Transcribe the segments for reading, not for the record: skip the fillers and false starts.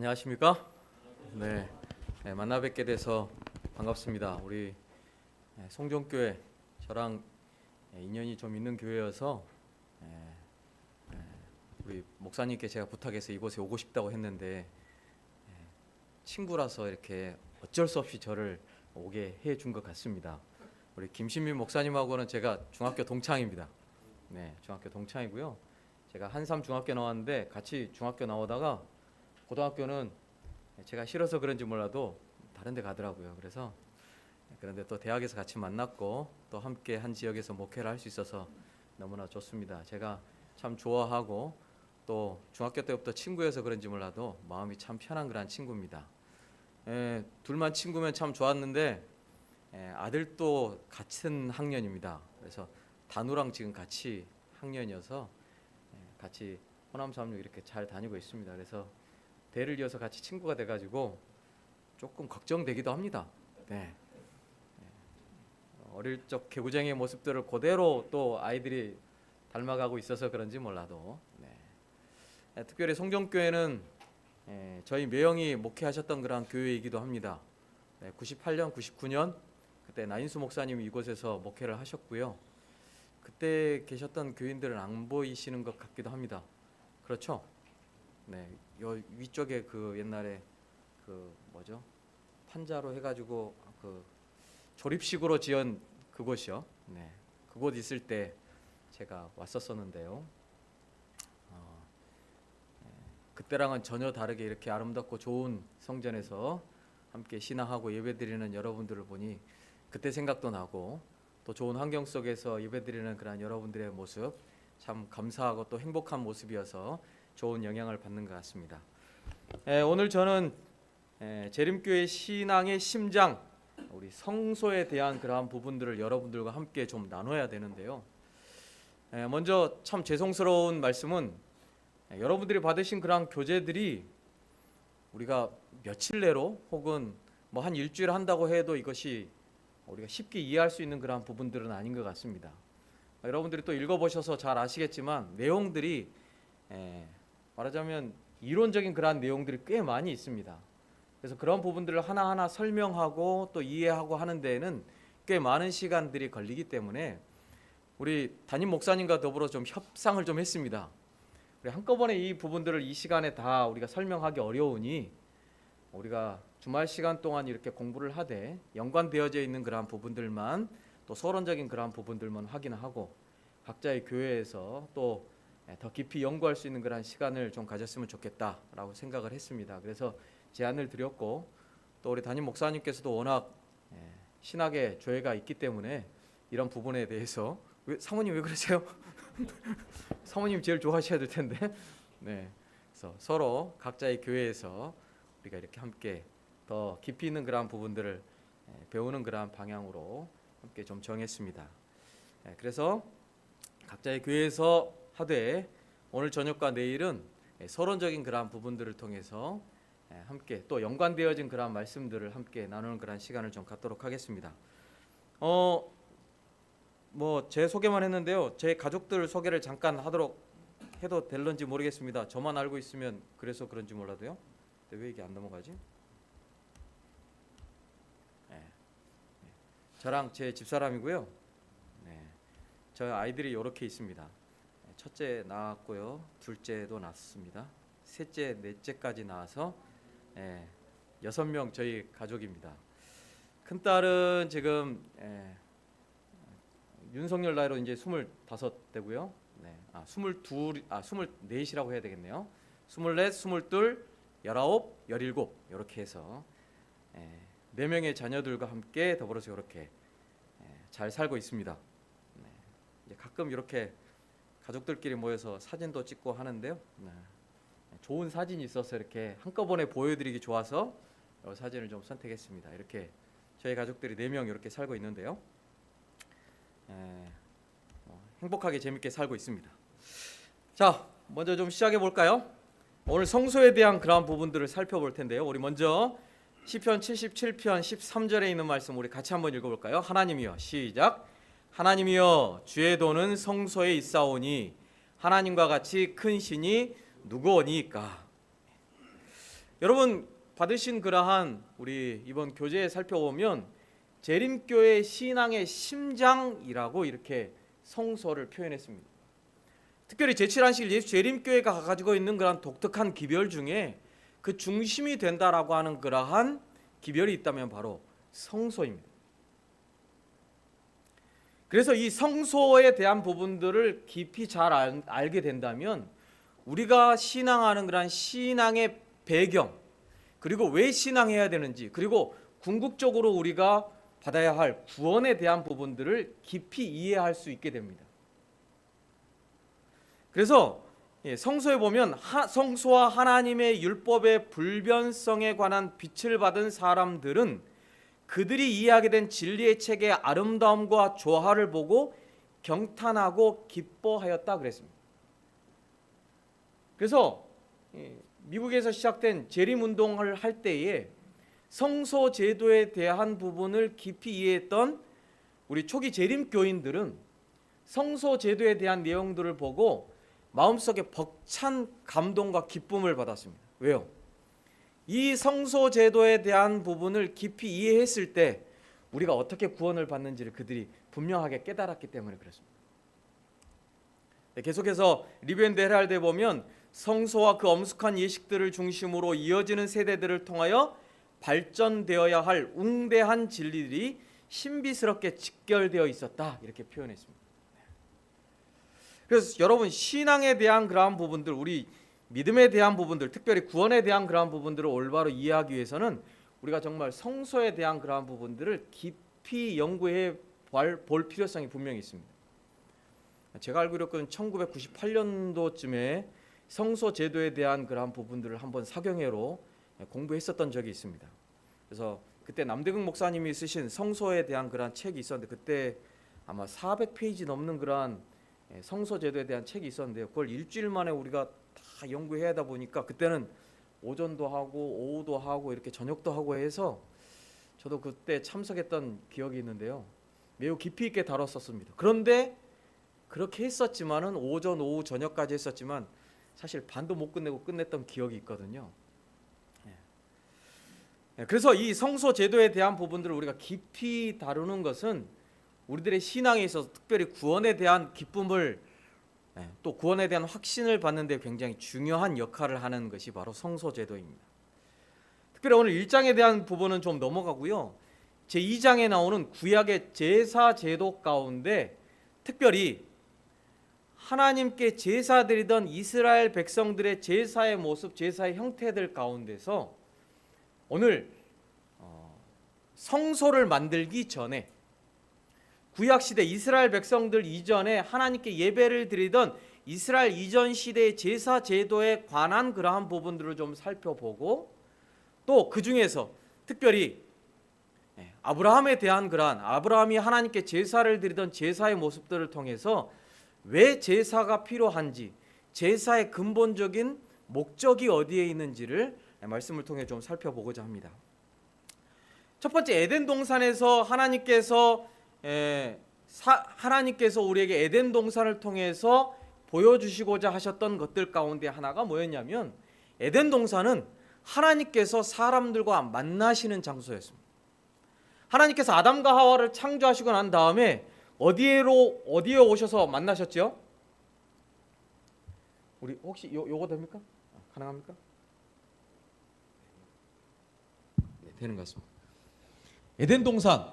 안녕하십니까? 네, 만나 뵙게 돼서 반갑습니다. 우리 송정교회 저랑 인연이 좀 있는 교회여서 우리 목사님께 제가 부탁해서 이곳에 오고 싶다고 했는데 친구라서 이렇게 어쩔 수 없이 저를 오게 해준 것 같습니다. 우리 김신민 목사님하고는 제가 중학교 동창입니다. 네, 중학교 동창이고요. 제가 한삼 중학교 나왔는데 같이 중학교 나오다가 고등학교는 제가 싫어서 그런지 몰라도 다른 데 가더라고요. 그래서 그런데 또 대학에서 같이 만났고 또 함께 한 지역에서 목회를 할 수 있어서 너무나 좋습니다. 제가 참 좋아하고 또 중학교 때부터 친구여서 그런지 몰라도 마음이 참 편한 그런 친구입니다. 둘만 친구면 참 좋았는데 아들도 같은 학년입니다. 그래서 단우랑 지금 같이 학년이어서 같이 호남 삼육 이렇게 잘 다니고 있습니다. 그래서 대를 이어서 같이 친구가 돼가지고 조금 걱정되기도 합니다. 네. 어릴 적 개구쟁이의 모습들을 그대로 또 아이들이 닮아가고 있어서 그런지 몰라도 특별히 송정교회는 저희 매형이 목회하셨던 그런 교회이기도 합니다. 98년, 99년 그때 나인수 목사님이 이곳에서 목회를 하셨고요. 그때 계셨던 교인들은 안 보이시는 것 같기도 합니다. 그렇죠? 네, 요 위쪽에 그 옛날에 그 뭐죠? 판자로 해가지고 그 조립식으로 지은 그곳이요. 네, 그곳 있을 때 제가 왔었었는데요. 그때랑은 전혀 다르게 이렇게 아름답고 좋은 성전에서 함께 신앙하고 예배드리는 여러분들을 보니 그때 생각도 나고 또 좋은 환경 속에서 예배드리는 그런 여러분들의 모습 참 감사하고 또 행복한 모습이어서 좋은 영향을 받는 것 같습니다. 오늘 저는 재림교회 신앙의 심장 우리 성소에 대한 그러한 부분들을 여러분들과 함께 좀 나눠야 되는데요. 먼저 참 죄송스러운 말씀은 여러분들이 받으신 그러한 교재들이 우리가 며칠 내로 혹은 뭐 한 일주일 한다고 해도 이것이 우리가 쉽게 이해할 수 있는 그러한 부분들은 아닌 것 같습니다. 여러분들이 또 읽어보셔서 잘 아시겠지만 내용들이 말하자면 이론적인 그러한 내용들이 꽤 많이 있습니다. 그래서 그런 부분들을 하나하나 설명하고 또 이해하고 하는 데에는 꽤 많은 시간들이 걸리기 때문에 우리 담임 목사님과 더불어 좀 협상을 좀 했습니다. 우리 한꺼번에 이 부분들을 이 시간에 다 우리가 설명하기 어려우니 우리가 주말 시간 동안 이렇게 공부를 하되 연관되어져 있는 그러한 부분들만 또 서론적인 그러한 부분들만 확인하고 각자의 교회에서 또 더 깊이 연구할 수 있는 그런 시간을 좀 가졌으면 좋겠다라고 생각을 했습니다. 그래서 제안을 드렸고 또 우리 담임 목사님께서도 워낙 신학의 조예가 있기 때문에 이런 부분에 대해서 사모님 왜 그러세요? 사모님 제일 좋아하셔야 될 텐데. 네, 그래서 서로 각자의 교회에서 우리가 이렇게 함께 더 깊이 있는 그러한 부분들을 배우는 그러한 방향으로 함께 좀 정했습니다. 그래서 각자의 교회에서 하되 오늘 저녁과 내일은 서론적인 그러한 부분들을 통해서 함께 또 연관되어진 그러한 말씀들을 함께 나누는 그러한 시간을 좀 갖도록 하겠습니다. 뭐 제 소개만 했는데요. 제 가족들 소개를 잠깐 하도록 해도 될런지 모르겠습니다. 저만 알고 있으면 그래서 그런지 몰라도요. 근데 왜 이게 안 넘어가지? 저랑 제 집사람이고요. 저 아이들이 이렇게 있습니다. 첫째 낳았고요. 둘째도 낳았습니다. 셋째, 넷째까지 낳아서 6명 저희 가족입니다. 큰딸은 지금 윤석열 나이로 이제 25되고요. 24이라고 해야 되겠네요. 24, 22, 19, 17 이렇게 해서 4명의 자녀들과 함께 더불어서 이렇게 잘 살고 있습니다. 이제 가끔 이렇게 가족들끼리 모여서 사진도 찍고 하는데요. 좋은 사진이 있어서 이렇게 한꺼번에 보여드리기 좋아서 이 사진을 좀 선택했습니다. 이렇게 저희 가족들이 4명 이렇게 살고 있는데요. 행복하게 재밌게 살고 있습니다. 자, 먼저 좀 시작해 볼까요? 오늘 성소에 대한 그런 부분들을 살펴볼 텐데요. 우리 먼저 시편 77편 13절에 있는 말씀 우리 같이 한번 읽어볼까요? 하나님이여, 시작. 하나님이여, 주의 도는 성소에 있사오니 하나님과 같이 큰 신이 누구오니까. 여러분 받으신 그러한 우리 이번 교재에 살펴보면 재림교회 신앙의 심장이라고 이렇게 성소를 표현했습니다. 특별히 제7안식 예수 재림교회가 가지고 있는 그러한 독특한 기별 중에 그 중심이 된다라고 하는 그러한 기별이 있다면 바로 성소입니다. 그래서 이 성소에 대한 부분들을 깊이 잘 알게 된다면 우리가 신앙하는 그러한 신앙의 배경, 그리고 왜 신앙해야 되는지, 그리고 궁극적으로 우리가 받아야 할 구원에 대한 부분들을 깊이 이해할 수 있게 됩니다. 그래서 성소에 보면 성소와 하나님의 율법의 불변성에 관한 빛을 받은 사람들은 그들이 이해하게 된 진리의 책의 아름다움과 조화를 보고 경탄하고 기뻐하였다 그랬습니다. 그래서 미국에서 시작된 재림운동을 할 때에 성소 제도에 대한 부분을 깊이 이해했던 우리 초기 재림교인들은 성소 제도에 대한 내용들을 보고 마음속에 벅찬 감동과 기쁨을 받았습니다. 왜요? 이 성소 제도에 대한 부분을 깊이 이해했을 때 우리가 어떻게 구원을 받는지를 그들이 분명하게 깨달았기 때문에 그렇습니다. 계속해서 리뷰 앤 헤럴드에 보면 성소와 그 엄숙한 예식들을 중심으로 이어지는 세대들을 통하여 발전되어야 할 웅대한 진리들이 신비스럽게 직결되어 있었다 이렇게 표현했습니다. 그래서 여러분 신앙에 대한 그러한 부분들, 우리 믿음에 대한 부분들, 특별히 구원에 대한 그러한 부분들을 올바로 이해하기 위해서는 우리가 정말 성소에 대한 그러한 부분들을 깊이 연구해 볼 필요성이 분명히 있습니다. 제가 알고 있기로는 1998년도쯤에 성소 제도에 대한 그러한 부분들을 한번 사경회로 공부했었던 적이 있습니다. 그래서 그때 남대극 목사님이 쓰신 성소에 대한 그러한 책이 있었는데 그때 아마 400페이지 넘는 그러한 성소 제도에 대한 책이 있었는데요. 그걸 일주일 만에 우리가 다 연구해야 하다 보니까 그때는 오전도 하고 오후도 하고 이렇게 저녁도 하고 해서 저도 그때 참석했던 기억이 있는데요. 매우 깊이 있게 다뤘었습니다. 그런데 그렇게 했었지만은 오전, 오후, 저녁까지 했었지만 사실 반도 못 끝내고 끝냈던 기억이 있거든요. 그래서 이 성소 제도에 대한 부분들을 우리가 깊이 다루는 것은 우리들의 신앙에 있어서 특별히 구원에 대한 기쁨을 또 구원에 대한 확신을 받는 데 굉장히 중요한 역할을 하는 것이 바로 성소 제도입니다. 특별히 오늘 1장에 대한 부분은 좀 넘어가고요. 제2장에 나오는 구약의 제사 제도 가운데 특별히 하나님께 제사 드리던 이스라엘 백성들의 제사의 모습, 제사의 형태들 가운데서 오늘 성소를 만들기 전에 구약시대 이스라엘 백성들 이전에 하나님께 예배를 드리던 이스라엘 이전 시대의 제사 제도에 관한 그러한 부분들을 좀 살펴보고 또 그 중에서 특별히 아브라함에 대한 그러한 아브라함이 하나님께 제사를 드리던 제사의 모습들을 통해서 왜 제사가 필요한지 제사의 근본적인 목적이 어디에 있는지를 말씀을 통해 좀 살펴보고자 합니다. 첫 번째 에덴 동산에서 하나님께서 우리에게 에덴 동산을 통해서 보여주시고자 하셨던 것들 가운데 하나가 뭐였냐면 에덴 동산은 하나님께서 사람들과 만나시는 장소였습니다. 하나님께서 아담과 하와를 창조하시고 난 다음에 어디에 오셔서 만나셨죠? 우리 혹시 요거 됩니까? 가능합니까? 네, 되는 것 같습니다. 에덴 동산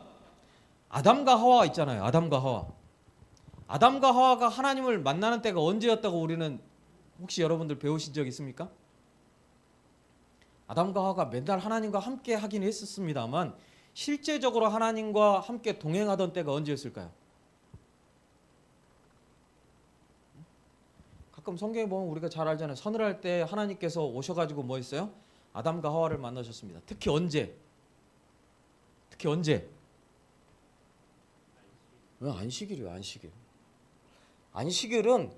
아담과 하와 있잖아요. 아담과 하와가 하나님을 만나는 때가 언제였다고 우리는 혹시 여러분들 배우신 적 있습니까? 아담과 하와가 맨날 하나님과 함께 하긴 했었습니다만 실제적으로 하나님과 함께 동행하던 때가 언제였을까요? 가끔 성경에 보면 우리가 잘 알잖아요. 서늘할 때 하나님께서 오셔가지고 뭐 했어요? 아담과 하와를 만나셨습니다. 특히 언제? 왜 안식일이에요? 안식일은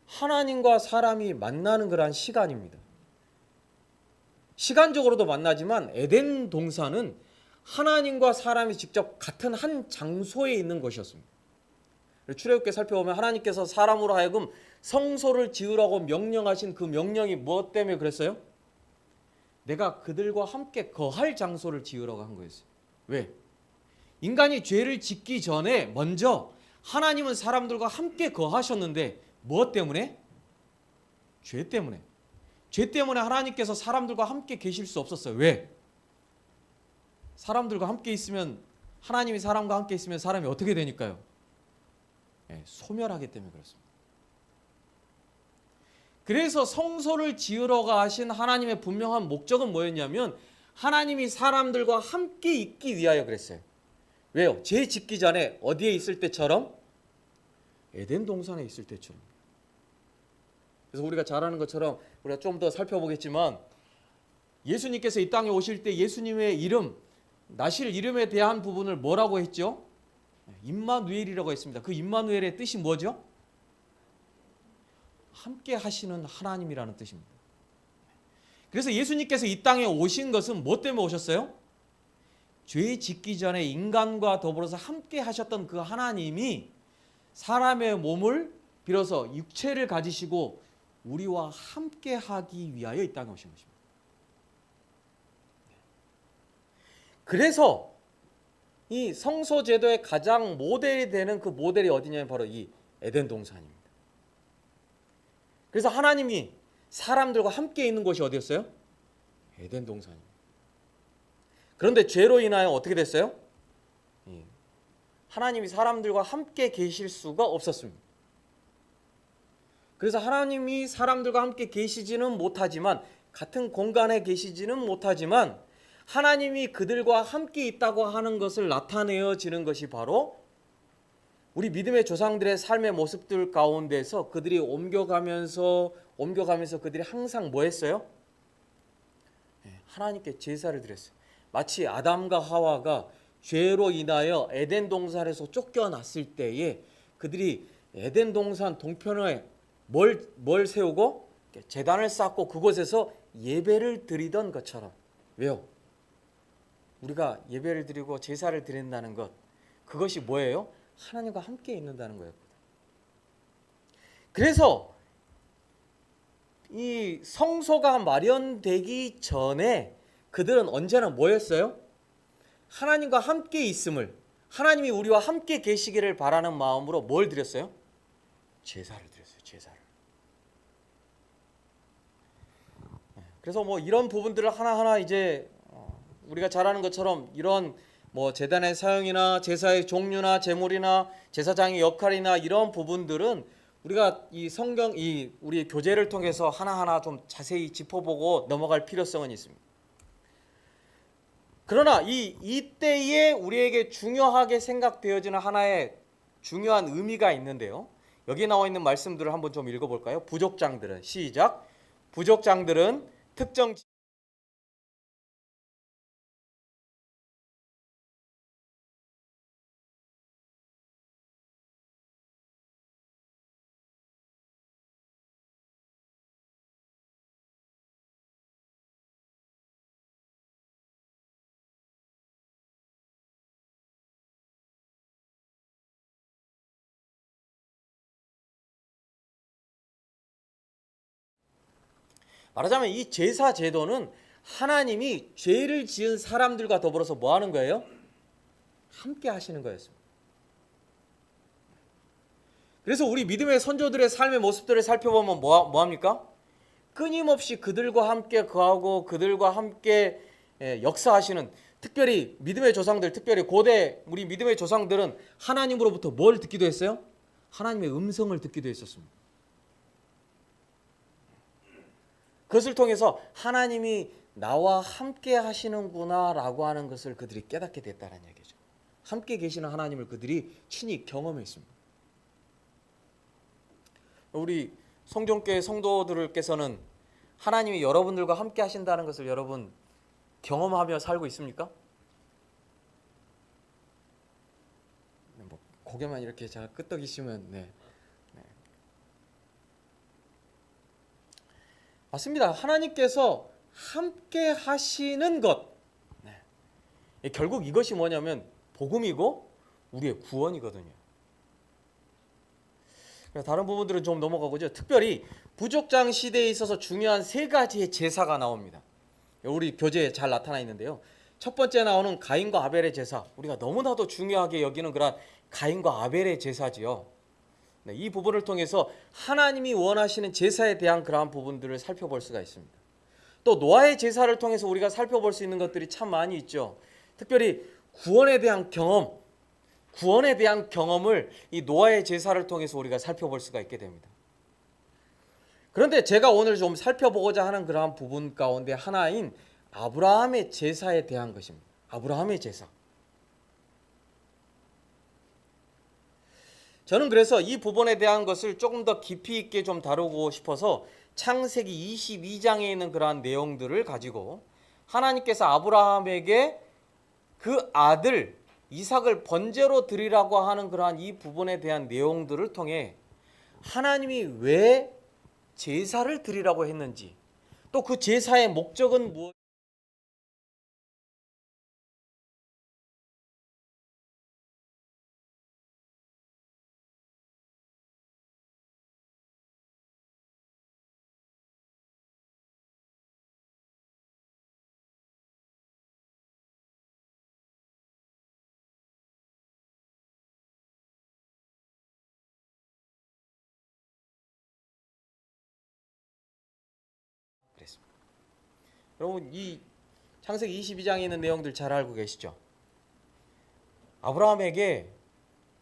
하나님과 사람이 만나는 그러한 시간입니다. 시간적으로도 만나지만 에덴 동산은 하나님과 사람이 직접 같은 한 장소에 있는 것이었습니다. 출애굽기에 살펴보면 하나님께서 사람으로 하여금 성소를 지으라고 명령하신 그 명령이 무엇 때문에 그랬어요? 내가 그들과 함께 거할 장소를 지으라고 한 거였어요. 왜? 인간이 죄를 짓기 전에 먼저 하나님은 사람들과 함께 거하셨는데 무엇 때문에? 죄 때문에. 죄 때문에 하나님께서 사람들과 함께 계실 수 없었어요. 왜? 사람들과 함께 있으면, 하나님이 사람과 함께 있으면 사람이 어떻게 되니까요? 소멸하기 때문에 그렇습니다. 그래서 성소를 지으러 가신 하나님의 분명한 목적은 뭐였냐면 하나님이 사람들과 함께 있기 위하여 그랬어요. 왜요? 죄 짓기 전에 어디에 있을 때처럼? 에덴 동산에 있을 때처럼. 그래서 우리가 잘 아는 것처럼 우리가 좀 더 살펴보겠지만 예수님께서 이 땅에 오실 때 예수님의 이름, 나실 이름에 대한 부분을 뭐라고 했죠? 임마누엘이라고 했습니다. 그 임마누엘의 뜻이 뭐죠? 함께 하시는 하나님이라는 뜻입니다. 그래서 예수님께서 이 땅에 오신 것은 뭐 때문에 오셨어요? 죄 짓기 전에 인간과 더불어서 함께 하셨던 그 하나님이 사람의 몸을 빌어서 육체를 가지시고 우리와 함께 하기 위하여 이 땅에 오신 것입니다. 그래서 이 성소 제도의 가장 모델이 되는 그 모델이 어디냐면 바로 이 에덴 동산입니다. 그래서 하나님이 사람들과 함께 있는 곳이 어디였어요? 에덴 동산입니다. 그런데 죄로 인하여 어떻게 됐어요? 하나님이 사람들과 함께 계실 수가 없었습니다. 그래서 하나님이 사람들과 함께 계시지는 못하지만, 같은 공간에 계시지는 못하지만 하나님이 그들과 함께 있다고 하는 것을 나타내어지는 것이 바로 우리 믿음의 조상들의 삶의 모습들 가운데서 그들이 옮겨가면서 그들이 항상 뭐 했어요? 하나님께 제사를 드렸어요. 마치 아담과 하와가 죄로 인하여 에덴 동산에서 쫓겨났을 때에 그들이 에덴 동산 동편에 뭘 세우고 제단을 쌓고 그곳에서 예배를 드리던 것처럼. 왜요? 우리가 예배를 드리고 제사를 드린다는 것, 그것이 뭐예요? 하나님과 함께 있는다는 거예요. 그래서 이 성소가 마련되기 전에 그들은 언제나 뭐였어요? 하나님과 함께 있음을, 하나님이 우리와 함께 계시기를 바라는 마음으로 뭘 드렸어요? 제사를 드렸어요. 제사를. 그래서 뭐 이런 부분들을 하나하나 이제 우리가 잘 아는 것처럼 이런 뭐 제단의 사용이나 제사의 종류나 제물이나 제사장의 역할이나 이런 부분들은 우리가 이 성경, 우리 교재를 통해서 하나하나 좀 자세히 짚어보고 넘어갈 필요성은 있습니다. 그러나 이때에 우리에게 중요하게 생각되어지는 하나의 중요한 의미가 있는데요. 여기 나와 있는 말씀들을 한번 좀 읽어볼까요? 부족장들은, 시작. 부족장들은 특정 말하자면 이 제사 제도는 하나님이 죄를 지은 사람들과 더불어서 뭐 하는 거예요? 함께 하시는 거였습니다. 그래서 우리 믿음의 선조들의 삶의 모습들을 살펴보면 뭐 합니까? 끊임없이 그들과 함께 거하고 그들과 함께 역사하시는, 특별히 믿음의 조상들, 특별히 고대 우리 믿음의 조상들은 하나님으로부터 뭘 듣기도 했어요? 하나님의 음성을 듣기도 했었습니다. 그것을 통해서 하나님이 나와 함께 하시는구나 라고 하는 것을 그들이 깨닫게 됐다는 얘기죠. 함께 계시는 하나님을 그들이 친히 경험했습니다. 우리 성종교회 성도들께서는 하나님이 여러분들과 함께 하신다는 것을 여러분 경험하며 살고 있습니까? 뭐 고개만 이렇게 잘 끄덕이시면 네. 맞습니다. 하나님께서 함께 하시는 것. 결국 이것이 뭐냐면 복음이고 우리의 구원이거든요. 다른 부분들은 좀 넘어가고요. 특별히 부족장 시대에 있어서 중요한 세 가지의 제사가 나옵니다. 우리 교재에 잘 나타나 있는데요. 첫 번째 나오는 가인과 아벨의 제사, 우리가 너무나도 중요하게 여기는 그런 가인과 아벨의 제사지요. 네, 이 부분을 통해서 하나님이 원하시는 제사에 대한 그러한 부분들을 살펴볼 수가 있습니다. 또 노아의 제사를 통해서 우리가 살펴볼 수 있는 것들이 참 많이 있죠. 특별히 구원에 대한 경험을 이 노아의 제사를 통해서 우리가 살펴볼 수가 있게 됩니다. 그런데 제가 오늘 좀 살펴보고자 하는 그러한 부분 가운데 하나인 아브라함의 제사에 대한 것입니다. 아브라함의 제사. 저는 그래서 이 부분에 대한 것을 조금 더 깊이 있게 좀 다루고 싶어서 창세기 22장에 있는 그러한 내용들을 가지고 하나님께서 아브라함에게 그 아들 이삭을 번제로 드리라고 하는 그러한 이 부분에 대한 내용들을 통해 하나님이 왜 제사를 드리라고 했는지, 또 그 제사의 목적은 무엇? 그랬습니다. 여러분, 이 창세기 22장에 있는 내용들 잘 알고 계시죠? 아브라함에게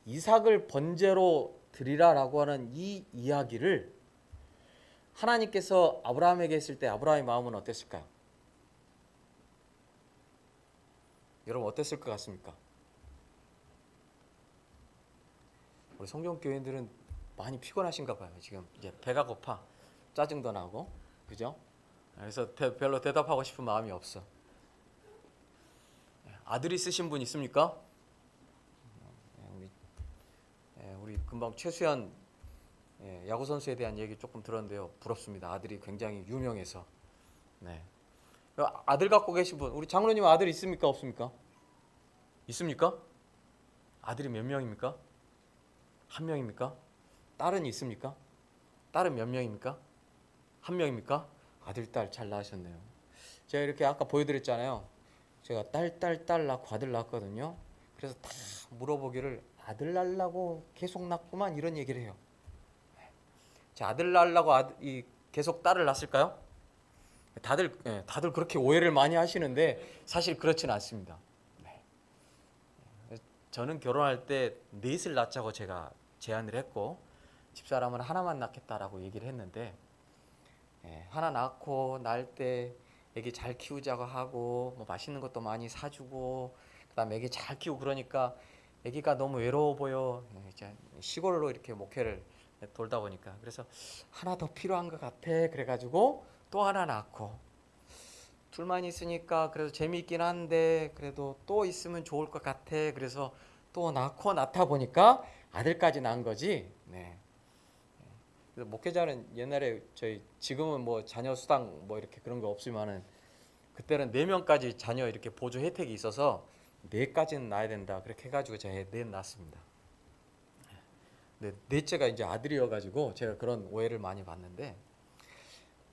이삭을 번제로 드리라라고 하는 이 이야기를 하나님께서 아브라함에게 했을 때 아브라함의 마음은 어땠을까요? 여러분, 어땠을 것 같습니까? 우리 성경교인들은 많이 피곤하신가 봐요. 지금 이제 배가 고파, 짜증도 나고, 그죠? 그래서 별로 대답하고 싶은 마음이 없어. 아들 있으신 분 있습니까? 우리 금방 최수연 야구 선수에 대한 얘기 조금 들었는데요. 부럽습니다. 아들이 굉장히 유명해서. 네. 아들 갖고 계신 분, 우리 장로님 아들 있습니까? 없습니까? 있습니까? 아들이 몇 명입니까? 한 명입니까? 딸은 있습니까? 딸은 몇 명입니까? 한 명입니까? 아들, 딸 잘 낳으셨네요. 제가 이렇게 아까 보여드렸잖아요. 제가 딸 낳고 아들 낳았거든요. 그래서 다 물어보기를 아들 낳으려고 계속 낳구만 이런 얘기를 해요. 제 아들 낳으려고 계속 딸을 낳았을까요? 다들 그렇게 오해를 많이 하시는데 사실 그렇지는 않습니다. 네. 저는 결혼할 때 넷을 낳자고 제가 제안을 했고 집사람은 하나만 낳겠다라고 얘기를 했는데 하나 낳고 낳을 때 애기 잘 키우자고 하고 뭐 맛있는 것도 많이 사주고 그다음에 애기 잘 키우고 그러니까 애기가 너무 외로워 보여. 시골로 이렇게 목회를 돌다 보니까 그래서 하나 더 필요한 것 같아. 그래가지고 또 하나 낳고 둘만 있으니까 그래도 재미있긴 한데 그래도 또 있으면 좋을 것 같아. 그래서 또 낳다 보니까 아들까지 낳은 거지. 네. 그래서 목회자는 옛날에 지금은 뭐 자녀 수당 뭐 이렇게 그런 거 없지만은 그때는 4명까지 자녀 이렇게 보조 혜택이 있어서 4까지는 낳아야 된다. 그렇게 해가지고 제가 4 낳았습니다. 네, 넷째가 이제 아들이어가지고 제가 그런 오해를 많이 받는데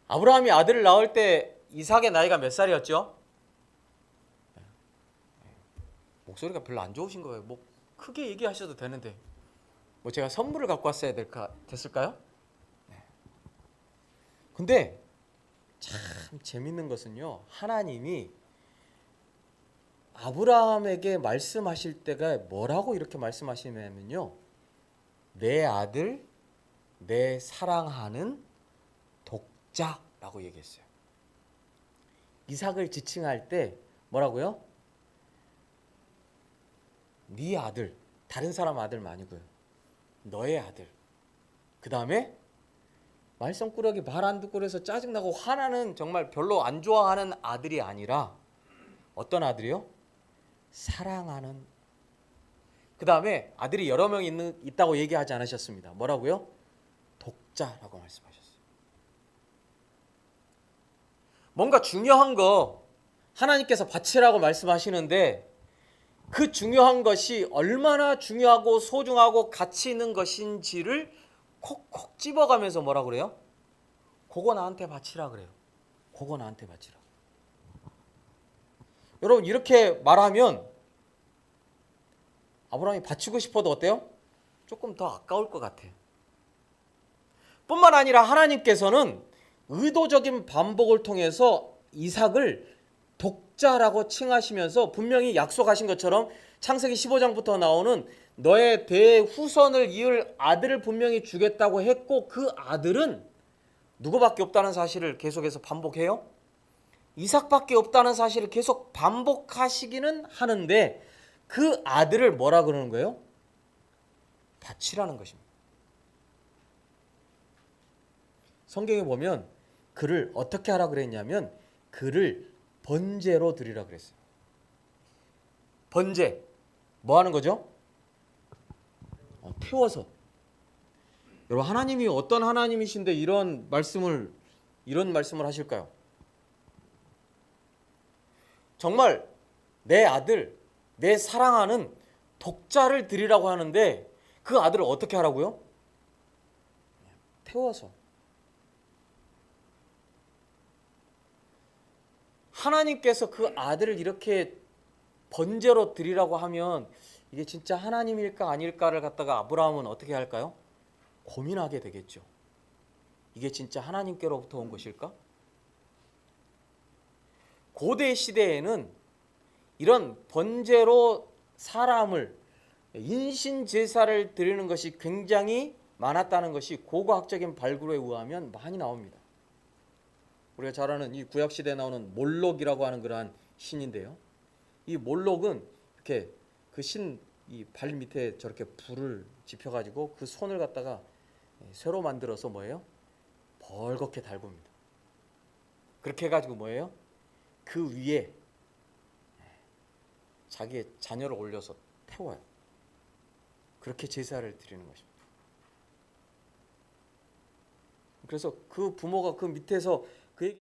아브라함이 아들을 낳을 때 이삭의 나이가 몇 살이었죠? 목소리가 별로 안 좋으신 거예요. 뭐 크게 얘기하셔도 되는데 뭐 제가 선물을 갖고 왔어야 됐을까요? 근데 참 재밌는 것은요. 하나님이 아브라함에게 말씀하실 때가 뭐라고 이렇게 말씀하시냐면요. 내 아들, 내 사랑하는 독자라고 얘기했어요. 이삭을 지칭할 때 뭐라고요? 네 아들, 다른 사람 아들 아니고요. 너의 아들. 그 다음에 말썽꾸러기 말 안 듣고 그래서 짜증나고 화나는 정말 별로 안 좋아하는 아들이 아니라 어떤 아들이요? 사랑하는. 그 다음에 아들이 여러 명 있다고 얘기하지 않으셨습니다. 뭐라고요? 독자라고 말씀하셨어요. 뭔가 중요한 거 하나님께서 바치라고 말씀하시는데 그 중요한 것이 얼마나 중요하고 소중하고 가치 있는 것인지를 콕콕 집어가면서 뭐라 그래요? 그거 나한테 바치라 그래요. 그거 나한테 바치라. 여러분 이렇게 말하면 아브라함이 바치고 싶어도 어때요? 조금 더 아까울 것 같아요. 뿐만 아니라 하나님께서는 의도적인 반복을 통해서 이삭을 독자라고 칭하시면서 분명히 약속하신 것처럼 창세기 15장부터 나오는 너의 대후손을 이을 아들을 분명히 주겠다고 했고, 그 아들은 누구밖에 없다는 사실을 계속해서 반복해요. 이삭밖에 없다는 사실을 계속 반복하시기는 하는데 그 아들을 뭐라 그러는 거예요? 바치라는 것입니다. 성경에 보면 그를 어떻게 하라 그랬냐면 그를 번제로 드리라 그랬어요. 번제 뭐 하는 거죠? 태워서. 여러분 하나님이 어떤 하나님이신데 이런 말씀을 하실까요? 정말 내 아들, 내 사랑하는 독자를 드리라고 하는데 그 아들을 어떻게 하라고요? 태워서. 하나님께서 그 아들을 이렇게 번제로 드리라고 하면 이게 진짜 하나님일까 아닐까를 갖다가 아브라함은 어떻게 할까요? 고민하게 되겠죠. 이게 진짜 하나님께로부터 온 것일까? 고대 시대에는 이런 번제로 사람을 인신 제사를 드리는 것이 굉장히 많았다는 것이 고고학적인 발굴에 의하면 많이 나옵니다. 우리가 잘 아는 이 구약 시대에 나오는 몰록이라고 하는 그러한 신인데요. 이 몰록은 이렇게 그 신 이 발 밑에 저렇게 불을 지펴 가지고 그 손을 갖다가 쇠로 만들어서 뭐예요? 벌겋게 달굽니다. 그렇게 해 가지고 뭐예요? 그 위에 자기의 자녀를 올려서 태워요. 그렇게 제사를 드리는 것입니다. 그래서 그 부모가 그 밑에서 그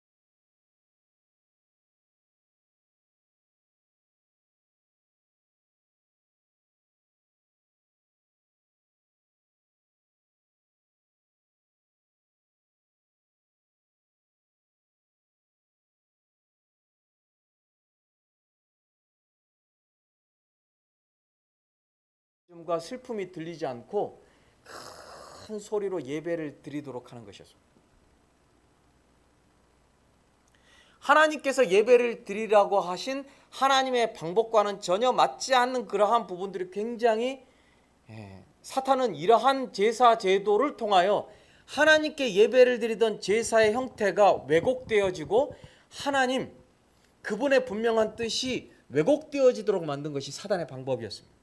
과 슬픔이 들리지 않고 큰 소리로 예배를 드리도록 하는 것이었습니다. 하나님께서 예배를 드리라고 하신 하나님의 방법과는 전혀 맞지 않는 그러한 부분들이 굉장히 사탄은 이러한 제사 제도를 통하여 하나님께 예배를 드리던 제사의 형태가 왜곡되어지고 하나님 그분의 분명한 뜻이 왜곡되어지도록 만든 것이 사단의 방법이었습니다.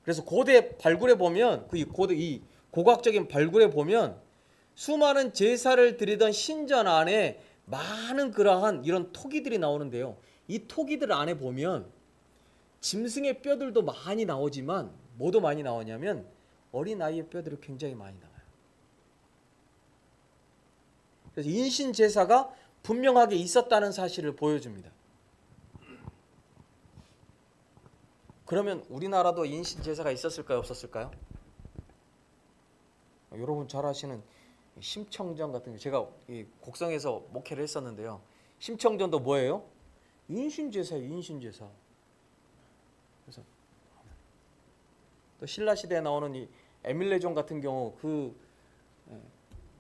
그래서 고대 발굴에 보면 이 고고학적인 발굴에 보면 수많은 제사를 드리던 신전 안에 많은 그러한 이런 토기들이 나오는데요. 이 토기들 안에 보면 짐승의 뼈들도 많이 나오지만 뭐도 많이 나오냐면 어린아이의 뼈들이 굉장히 많이 나와요. 그래서 인신 제사가 분명하게 있었다는 사실을 보여줍니다. 그러면 우리나라도 인신 제사가 있었을까요, 없었을까요? 여러분 잘 아시는 심청전 같은 거, 제가 이 곡성에서 목회를 했었는데요. 심청전도 뭐예요? 인신 제사예요, 인신 제사. 그래서 또 신라 시대에 나오는 이 에밀레종 같은 경우 그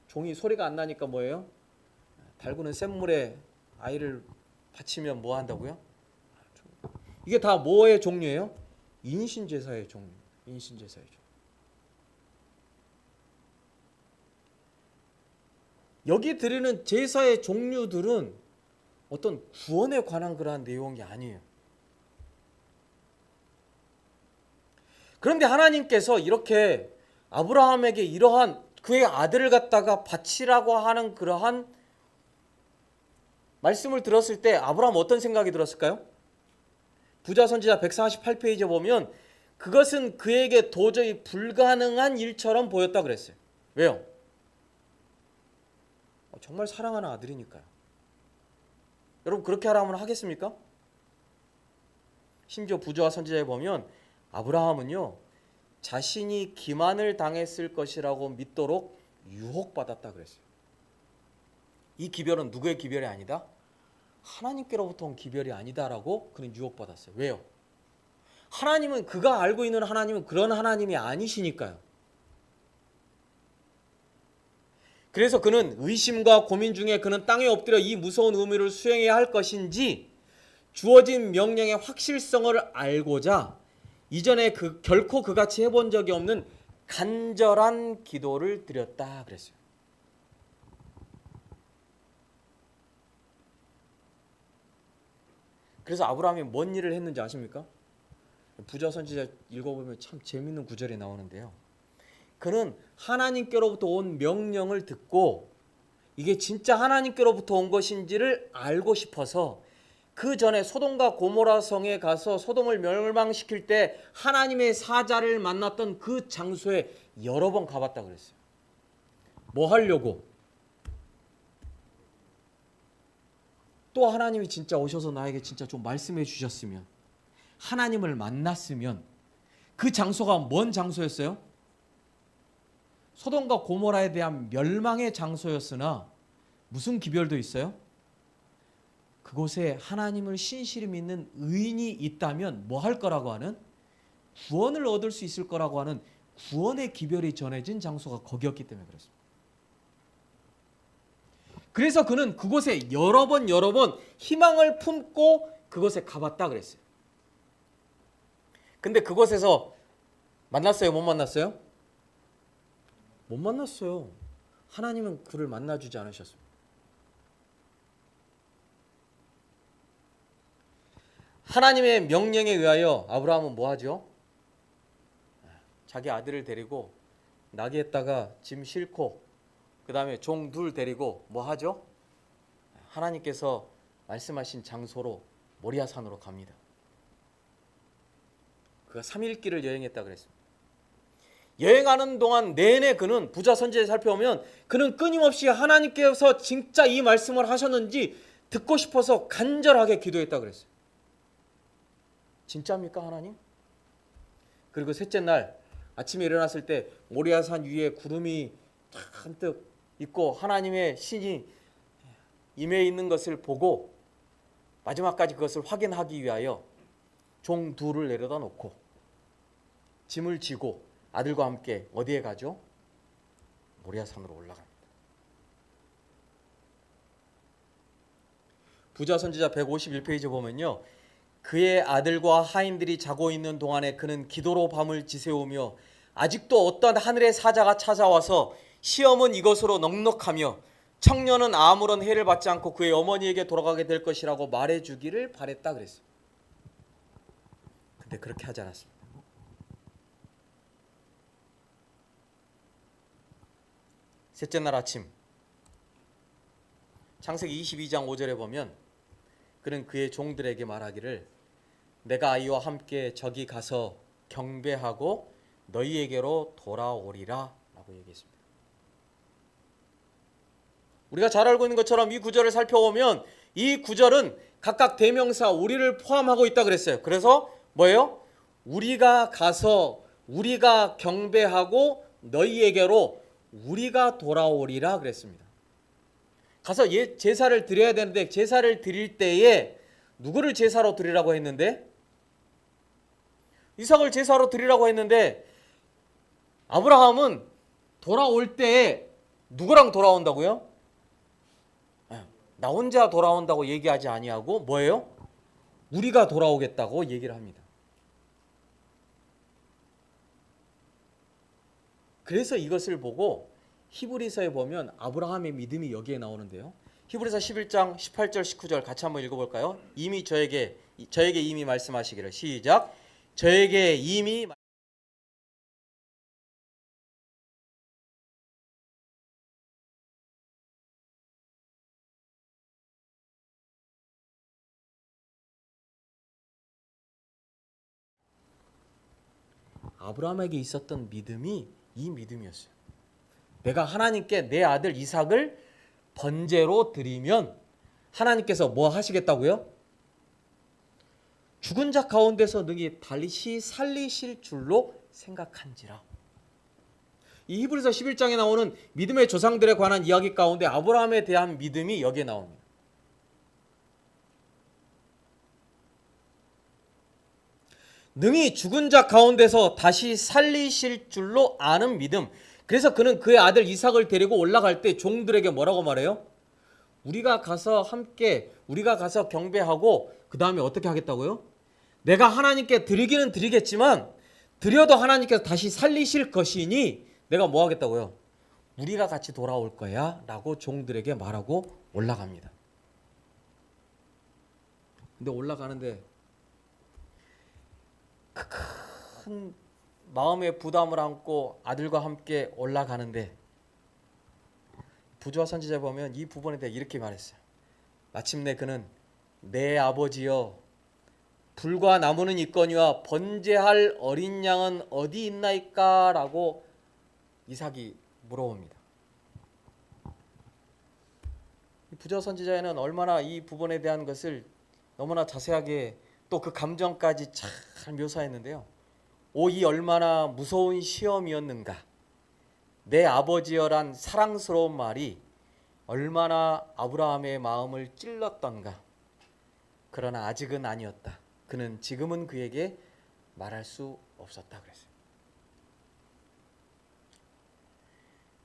종이 소리가 안 나니까 뭐예요? 달구는 센 물에 아이를 바치면 뭐 한다고요? 이게 다 뭐의 종류예요? 인신제사의 종류. 인신제사의 종류. 여기 드리는 제사의 종류들은 어떤 구원에 관한 그러한 내용이 아니에요. 그런데 하나님께서 이렇게 아브라함에게 이러한 그의 아들을 갖다가 바치라고 하는 그러한 말씀을 들었을 때 아브라함 어떤 생각이 들었을까요? 부자 선지자 148페이지에 보면 그것은 그에게 도저히 불가능한 일처럼 보였다 그랬어요. 왜요? 정말 사랑하는 아들이니까요. 여러분 그렇게 하라면 하겠습니까? 심지어 부자와 선지자에 보면 아브라함은요 자신이 기만을 당했을 것이라고 믿도록 유혹받았다 그랬어요. 이 기별은 누구의 기별이 아니다? 하나님께로부터 온 기별이 아니다라고 그는 유혹받았어요. 왜요? 하나님은, 그가 알고 있는 하나님은 그런 하나님이 아니시니까요. 그래서 그는 의심과 고민 중에 그는 땅에 엎드려 이 무서운 의무를 수행해야 할 것인지 주어진 명령의 확실성을 알고자 이전에 결코 그같이 해본 적이 없는 간절한 기도를 드렸다 그랬어요. 그래서 아브라함이 뭔 일을 했는지 아십니까? 부자 선지자 읽어보면 참 재밌는 구절이 나오는데요. 그는 하나님께로부터 온 명령을 듣고 이게 진짜 하나님께로부터 온 것인지를 알고 싶어서 그 전에 소돔과 고모라 성에 가서 소돔을 멸망시킬 때 하나님의 사자를 만났던 그 장소에 여러 번 가봤다 그랬어요. 뭐 하려고? 또 하나님이 진짜 오셔서 나에게 진짜 좀 말씀해 주셨으면, 하나님을 만났으면. 그 장소가 뭔 장소였어요? 소돔과 고모라에 대한 멸망의 장소였으나 무슨 기별도 있어요? 그곳에 하나님을 신실히 믿는 의인이 있다면 뭐 할 거라고 하는, 구원을 얻을 수 있을 거라고 하는 구원의 기별이 전해진 장소가 거기였기 때문에 그렇습니다. 그래서 그는 그곳에 여러 번 희망을 품고 그곳에 가봤다 그랬어요. 근데 그곳에서 만났어요? 못 만났어요? 못 만났어요. 하나님은 그를 만나주지 않으셨습니다. 하나님의 명령에 의하여 아브라함은 뭐 하죠? 자기 아들을 데리고 나귀에다가 짐 싣고 그 다음에 종 둘 데리고 뭐 하죠? 하나님께서 말씀하신 장소로 모리아산으로 갑니다. 그가 3일 길을 여행했다 그랬습니다. 여행하는 동안 내내 그는, 부자 선지자를 살펴보면 그는 끊임없이 하나님께서 진짜 이 말씀을 하셨는지 듣고 싶어서 간절하게 기도했다 그랬어요. 진짜입니까 하나님? 그리고 셋째 날 아침에 일어났을 때 모리아산 위에 구름이 잔뜩 있고 하나님의 신이 임해 있는 것을 보고 마지막까지 그것을 확인하기 위하여 종 둘을 내려다 놓고 짐을 지고 아들과 함께 어디에 가죠? 모리아산으로 올라갑니다. 부자 선지자 151페이지 보면요, 그의 아들과 하인들이 자고 있는 동안에 그는 기도로 밤을 지새우며 아직도 어떤 하늘의 사자가 찾아와서 시험은 이것으로 넉넉하며 청년은 아무런 해를 받지 않고 그의 어머니에게 돌아가게 될 것이라고 말해주기를 바랬다 그랬어요. 근데 그렇게 하지 않았습니다. 셋째 날 아침, 창세기 22장 5절에 보면 그는 그의 종들에게 말하기를 내가 아이와 함께 저기 가서 경배하고 너희에게로 돌아오리라 라고 얘기했습니다. 우리가 잘 알고 있는 것처럼 이 구절을 살펴보면 이 구절은 각각 대명사 우리를 포함하고 있다 그랬어요. 그래서 뭐예요? 우리가 가서 우리가 경배하고 너희에게로 우리가 돌아오리라 그랬습니다. 가서 제사를 드려야 되는데 제사를 드릴 때에 누구를 제사로 드리라고 했는데? 이삭을 제사로 드리라고 했는데 아브라함은 돌아올 때 누구랑 돌아온다고요? 나 혼자 돌아온다고 얘기하지 아니하고 뭐예요? 우리가 돌아오겠다고 얘기를 합니다. 그래서 이것을 보고 히브리서에 보면 아브라함의 믿음이 여기에 나오는데요. 히브리서 11장 18절 19절 같이 한번 읽어볼까요? 이미 저에게 이미 말씀하시기를. 시작. 저에게 이미 아브라함에게 있었던 믿음이 이 믿음이었어요. 내가 하나님께 내 아들 이삭을 번제로 드리면 하나님께서 뭐 하시겠다고요? 죽은 자 가운데서 능히 다시 살리실 줄로 생각한지라. 이 히브리서 11장에 나오는 믿음의 조상들에 관한 이야기 가운데 아브라함에 대한 믿음이 여기에 나옵니다. 능히 죽은 자 가운데서 다시 살리실 줄로 아는 믿음. 그래서 그는 그의 아들 이삭을 데리고 올라갈 때 종들에게 뭐라고 말해요? 우리가 가서 경배하고 그 다음에 어떻게 하겠다고요? 내가 하나님께 드리기는 드리겠지만 드려도 하나님께서 다시 살리실 것이니 내가 뭐 하겠다고요? 우리가 같이 돌아올 거야 라고 종들에게 말하고 올라갑니다. 근데 올라가는데 큰 마음의 부담을 안고 아들과 함께 올라가는데 부조와 선지자 보면 이 부분에 대해 이렇게 말했어요. 마침내 그는 내 아버지여 불과 나무는 있거니와 번제할 어린 양은 어디 있나이까? 라고 이삭이 물어봅니다. 부조 선지자에는 얼마나 이 부분에 대한 것을 너무나 자세하게 또 그 감정까지 잘 묘사했는데요. 오, 이 얼마나 무서운 시험이었는가. 내 아버지여란 사랑스러운 말이 얼마나 아브라함의 마음을 찔렀던가. 그러나 아직은 아니었다. 그는 지금은 그에게 말할 수 없었다 그랬어요.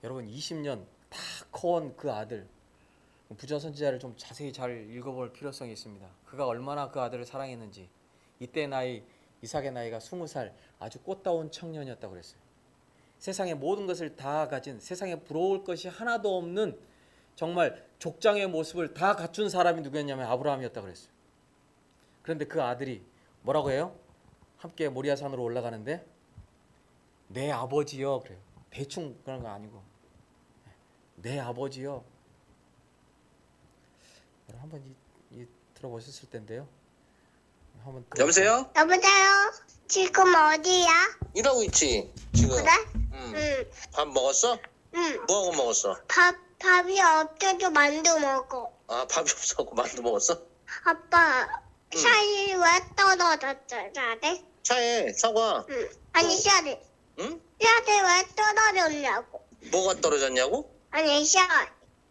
여러분 20년 다 커온 그 아들, 부조 선지자를 좀 자세히 잘 읽어볼 필요성이 있습니다. 그가 얼마나 그 아들을 사랑했는지. 이때 나이, 이삭의 나이가 20살, 아주 꽃다운 청년이었다고 그랬어요. 세상의 모든 것을 다 가진, 세상에 부러울 것이 하나도 없는 정말 족장의 모습을 다 갖춘 사람이 누구였냐면 아브라함이었다고 그랬어요. 그런데 그 아들이 뭐라고 해요? 함께 모리아산으로 올라가는데 내 아버지여 그래요. 대충 그런 거 아니고 내 아버지여. 한번 들어보셨을 텐데요. 한번 여보세요? 여보세요? 지금 어디야? 일하고 있지 지금. 그래? 응. 밥 먹었어? 응. 뭐하고 먹었어? 밥이 없어도 만두 먹어. 아 밥이 없어갖고 만두 먹었어? 아빠, 샤이 왜 떨어졌어, 샤이? 차에 사과. 응. 아니, 샤이. 응? 샤이 왜 떨어졌냐고. 뭐가 떨어졌냐고? 아니, 샤이.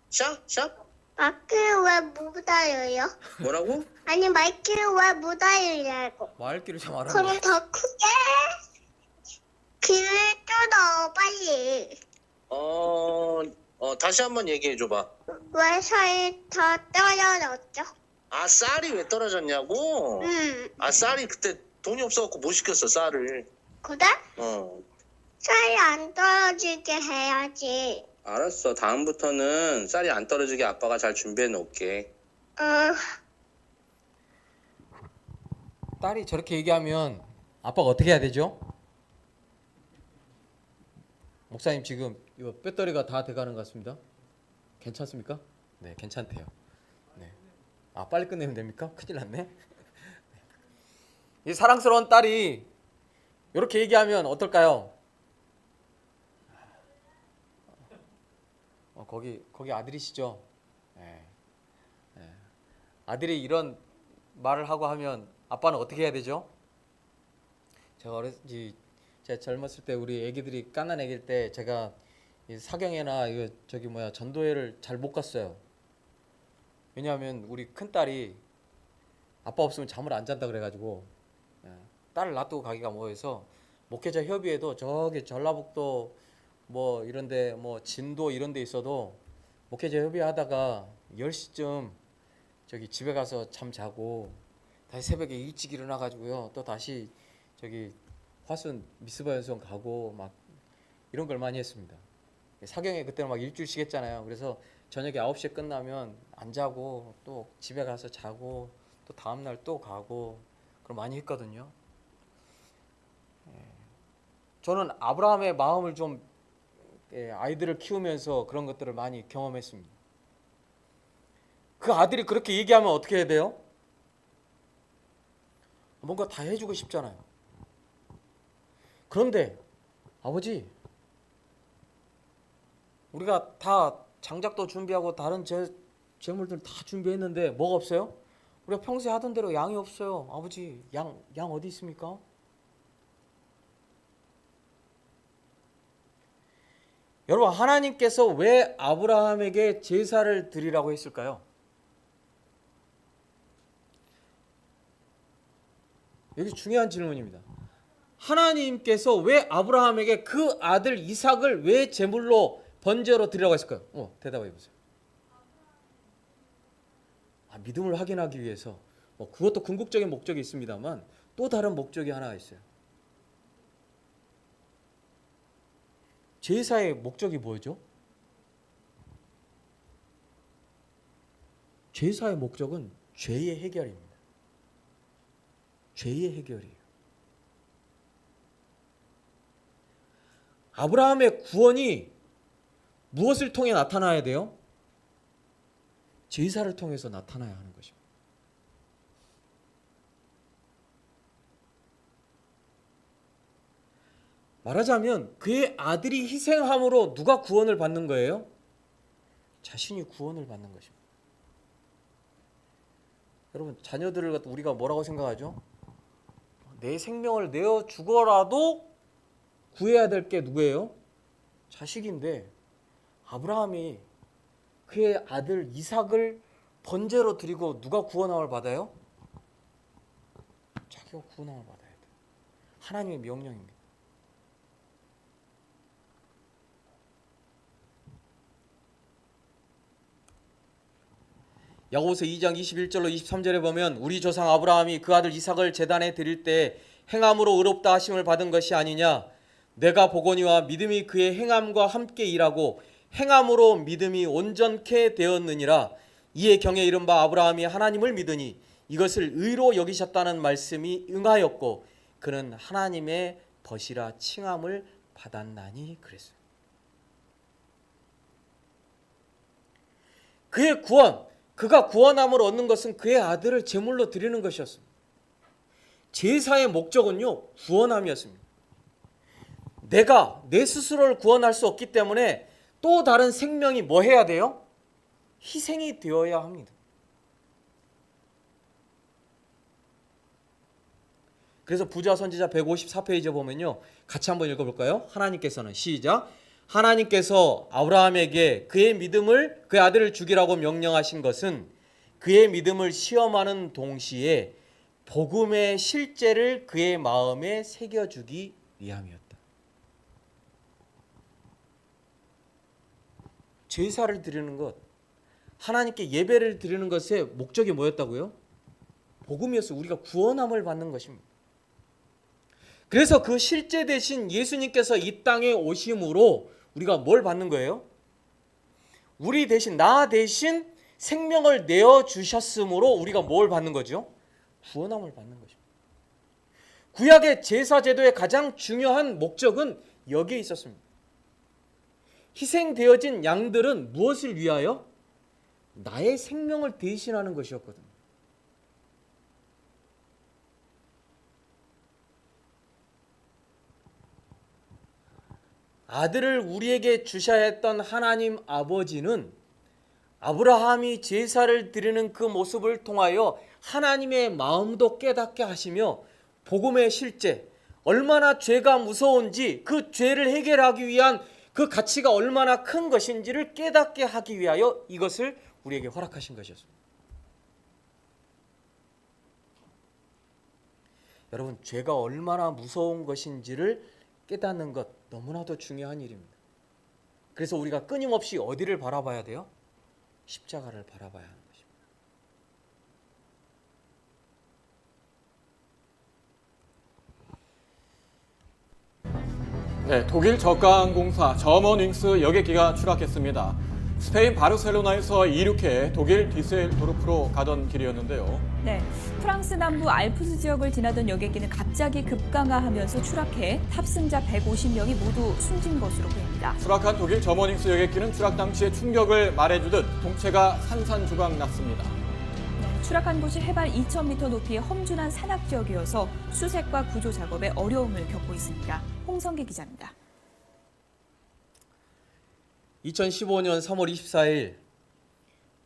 샵? 마이크를 왜 못 알려요? 뭐라고? 아니, 마이크를 왜 못 알려냐고. 말귀를 좀 알아. 그럼 더 크게 귀를 뚫어, 빨리. 다시 한번 얘기해 줘봐. 왜 샤이 다 떨어졌죠? 아 쌀이 왜 떨어졌냐고? 응. 아 쌀이 그때 돈이 없어갖고 못 시켰어 쌀을. 그래? 쌀이 안 떨어지게 해야지. 알았어. 다음부터는 쌀이 안 떨어지게 아빠가 잘 준비해 놓을게. 딸이 저렇게 얘기하면 아빠가 어떻게 해야 되죠? 목사님 지금 이거 배터리가 다 돼가는 것 같습니다. 괜찮습니까? 네, 괜찮대요. 네. 아 빨리 끝내면 됩니까? 큰일 났네. 이 사랑스러운 딸이 이렇게 얘기하면 어떨까요? 거기 아들이시죠? 네. 네. 아들이 이런 말을 하고 하면 아빠는 어떻게 해야 되죠? 제가 젊었을 때 우리 애기들이 갓난 애기일 때 제가 사경회나 전도회를 잘 못 갔어요. 왜냐하면 우리 큰 딸이 아빠 없으면 잠을 안 잔다 그래가지고 딸을 놔두고 가기가 뭐해서 목회자 협의회도 저기 전라북도 뭐 이런데 뭐 진도 이런데 있어도 목회자 협의하다가 10시쯤 저기 집에 가서 잠 자고 다시 새벽에 일찍 일어나가지고요 또 다시 저기 화순 미스바 연수원 가고 막 이런 걸 많이 했습니다. 사경에 그때는 막 일주일씩 했잖아요. 그래서 저녁에 9시에 끝나면 안 자고 또 집에 가서 자고 또 다음날 또 가고 그럼 많이 했거든요. 저는 아브라함의 마음을 좀 아이들을 키우면서 그런 것들을 많이 경험했습니다. 그 아들이 그렇게 얘기하면 어떻게 해야 돼요? 뭔가 다 해주고 싶잖아요. 그런데 아버지 우리가 다 장작도 준비하고 다른 재물들 다 준비했는데 뭐가 없어요? 우리가 평소에 하던 대로 양이 없어요. 아버지 양 어디 있습니까? 여러분 하나님께서 왜 아브라함에게 제사를 드리라고 했을까요? 여기 중요한 질문입니다. 하나님께서 왜 아브라함에게 그 아들 이삭을 왜 제물로 번제로 드리라고 했을까요? 대답해 보세요. 믿음을 확인하기 위해서. 그것도 궁극적인 목적이 있습니다만 또 다른 목적이 하나 있어요. 제사의 목적이 뭐죠? 제사의 목적은 죄의 해결입니다. 죄의 해결이에요. 아브라함의 구원이 무엇을 통해 나타나야 돼요? 제사를 통해서 나타나야 하는 것입니다. 말하자면 그의 아들이 희생함으로 누가 구원을 받는 거예요? 자신이 구원을 받는 것입니다. 여러분, 자녀들을 갖다 우리가 뭐라고 생각하죠? 내 생명을 내어 주고라도 구해야 될 게 누구예요? 자식인데 아브라함이 그의 아들 이삭을 번제로 드리고 누가 구원함을 받아요? 자기가 구원함을 받아야 돼요. 하나님의 명령입니다. 야고보서 2장 21절로 23절에 보면 우리 조상 아브라함이 그 아들 이삭을 제단에 드릴 때 행함으로 의롭다 하심을 받은 것이 아니냐. 내가 보거니와 믿음이 그의 행함과 함께 일하고 행함으로 믿음이 온전케 되었느니라. 이에 경에 이른 바 아브라함이 하나님을 믿으니 이것을 의로 여기셨다는 말씀이 응하였고 그는 하나님의 벗이라 칭함을 받았나니 그랬어요. 그의 구원, 그가 구원함을 얻는 것은 그의 아들을 제물로 드리는 것이었습니다. 제사의 목적은요, 구원함이었습니다. 내가 내 스스로를 구원할 수 없기 때문에 또 다른 생명이 뭐 해야 돼요? 희생이 되어야 합니다. 그래서 부자 선지자 154페이지에 보면요, 같이 한번 읽어볼까요? 하나님께서는 시작. 하나님께서 아브라함에게 그의 믿음을 그의 아들을 죽이라고 명령하신 것은 그의 믿음을 시험하는 동시에 복음의 실제를 그의 마음에 새겨주기 위함이었다. 제사를 드리는 것, 하나님께 예배를 드리는 것의 목적이 뭐였다고요? 복음이었어요. 우리가 구원함을 받는 것입니다. 그래서 그 실제 대신 예수님께서 이 땅에 오심으로 우리가 뭘 받는 거예요? 우리 대신, 나 대신 생명을 내어주셨으므로 우리가 뭘 받는 거죠? 구원함을 받는 것입니다. 구약의 제사 제도의 가장 중요한 목적은 여기에 있었습니다. 희생되어진 양들은 무엇을 위하여? 나의 생명을 대신하는 것이었거든요. 아들을 우리에게 주셔야 했던 하나님 아버지는 아브라함이 제사를 드리는 그 모습을 통하여 하나님의 마음도 깨닫게 하시며 복음의 실제, 얼마나 죄가 무서운지 그 죄를 해결하기 위한 그 가치가 얼마나 큰 것인지를 깨닫게 하기 위하여 이것을 우리에게 허락하신 것이었습니다. 여러분, 죄가 얼마나 무서운 것인지를 깨닫는 것 너무나도 중요한 일입니다. 그래서 우리가 끊임없이 어디를 바라봐야 돼요? 십자가를 바라봐야 하는 것입니다. 네, 독일 저가항공사 저먼윙스 여객기가 추락했습니다. 스페인 바르셀로나에서 이륙해 독일 디셀도르프로 가던 길이었는데요. 네, 프랑스 남부 알프스 지역을 지나던 여객기는 갑자기 급강하하면서 추락해 탑승자 150명이 모두 숨진 것으로 보입니다. 추락한 독일 저머닝스 여객기는 추락 당시의 충격을 말해주듯 동체가 산산조각 났습니다. 네, 추락한 곳이 해발 2,000m 높이의 험준한 산악 지역이어서 수색과 구조 작업에 어려움을 겪고 있습니다. 홍성기 기자입니다. 2015년 3월 24일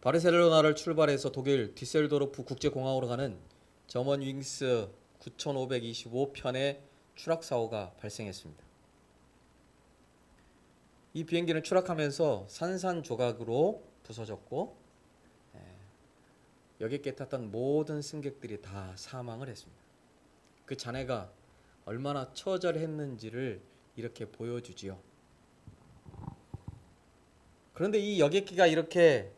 바르셀로나를 출발해서 독일 디셀도르프 국제공항으로 가는 저먼윙스 9525편의 추락사고가 발생했습니다. 이 비행기는 추락하면서 산산조각으로 부서졌고 여객기에 탔던 모든 승객들이 다 사망을 했습니다. 그 잔해가 얼마나 처절했는지를 이렇게 보여주지요. 그런데 이 여객기가 이렇게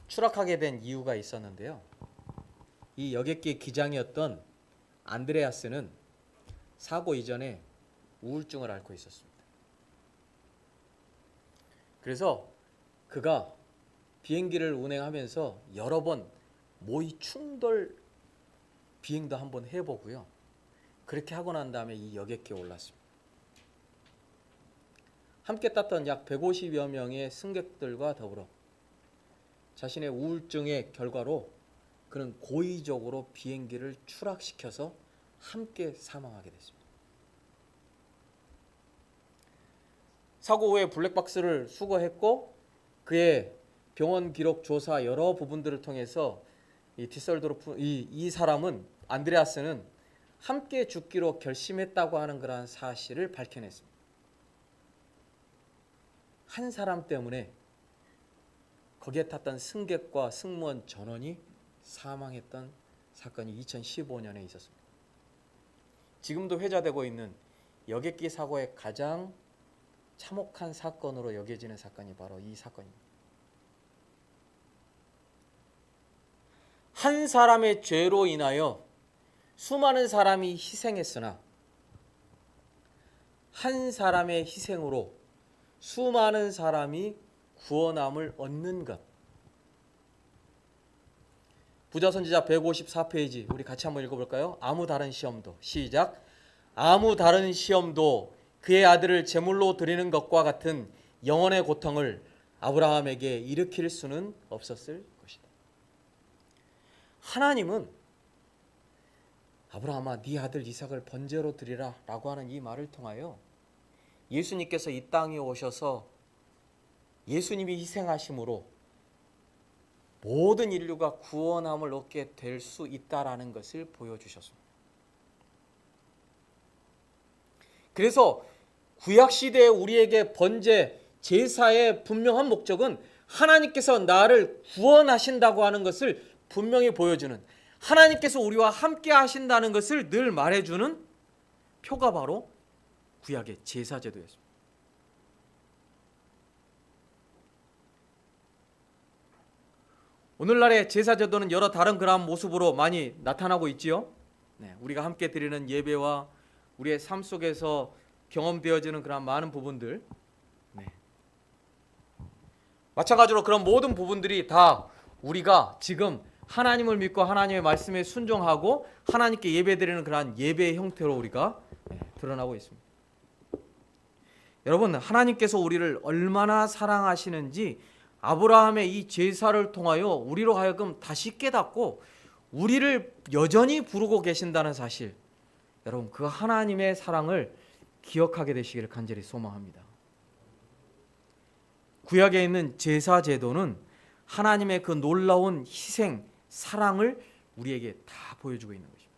추락하게 된 이유가 있었는데요. 이 여객기의 기장이었던 안드레아스는 사고 이전에 우울증을 앓고 있었습니다. 그래서 그가 비행기를 운행하면서 여러 번 모의 충돌 비행도 한번 해보고요. 그렇게 하고 난 다음에 이 여객기에 올랐습니다. 함께 탔던 약 150여 명의 승객들과 더불어 자신의 우울증의 결과로 그는 고의적으로 비행기를 추락시켜서 함께 사망하게 됐습니다. 사고 후에 블랙박스를 수거했고 그의 병원 기록 조사 여러 부분들을 통해서 이 디셀도르프 이 사람은 안드레아스는 함께 죽기로 결심했다고 하는 그러한 사실을 밝혀냈습니다. 한 사람 때문에 거기에 탔던 승객과 승무원 전원이 사망했던 사건이 2015년에 있었습니다. 지금도 회자되고 있는 여객기 사고의 가장 참혹한 사건으로 여겨지는 사건이 바로 이 사건입니다. 한 사람의 죄로 인하여 수많은 사람이 희생했으나 한 사람의 희생으로 수많은 사람이 구원함을 얻는 것. 부자선지자 154페이지 우리 같이 한번 읽어볼까요? 아무 다른 시험도 시작. 아무 다른 시험도 그의 아들을 제물로 드리는 것과 같은 영원의 고통을 아브라함에게 일으킬 수는 없었을 것이다. 하나님은 아브라함아 네 아들 이삭을 번제로 드리라 라고 하는 이 말을 통하여 예수님께서 이 땅에 오셔서 예수님이 희생하심으로 모든 인류가 구원함을 얻게 될 수 있다라는 것을 보여주셨습니다. 그래서 구약시대에 우리에게 번제, 제사의 분명한 목적은 하나님께서 나를 구원하신다고 하는 것을 분명히 보여주는, 하나님께서 우리와 함께 하신다는 것을 늘 말해주는 표가 바로 구약의 제사제도였습니다. 오늘날의 제사제도는 여러 다른 그러한 모습으로 많이 나타나고 있지요. 우리가 함께 드리는 예배와 우리의 삶 속에서 경험되어지는 그런 많은 부분들, 마찬가지로 그런 모든 부분들이 다 우리가 지금 하나님을 믿고 하나님의 말씀에 순종하고 하나님께 예배드리는 그러한 예배의 형태로 우리가 드러나고 있습니다. 여러분, 하나님께서 우리를 얼마나 사랑하시는지 아브라함의 이 제사를 통하여 우리로 하여금 다시 깨닫고 우리를 여전히 부르고 계신다는 사실, 여러분 그 하나님의 사랑을 기억하게 되시기를 간절히 소망합니다. 구약에 있는 제사 제도는 하나님의 그 놀라운 희생, 사랑을 우리에게 다 보여주고 있는 것입니다.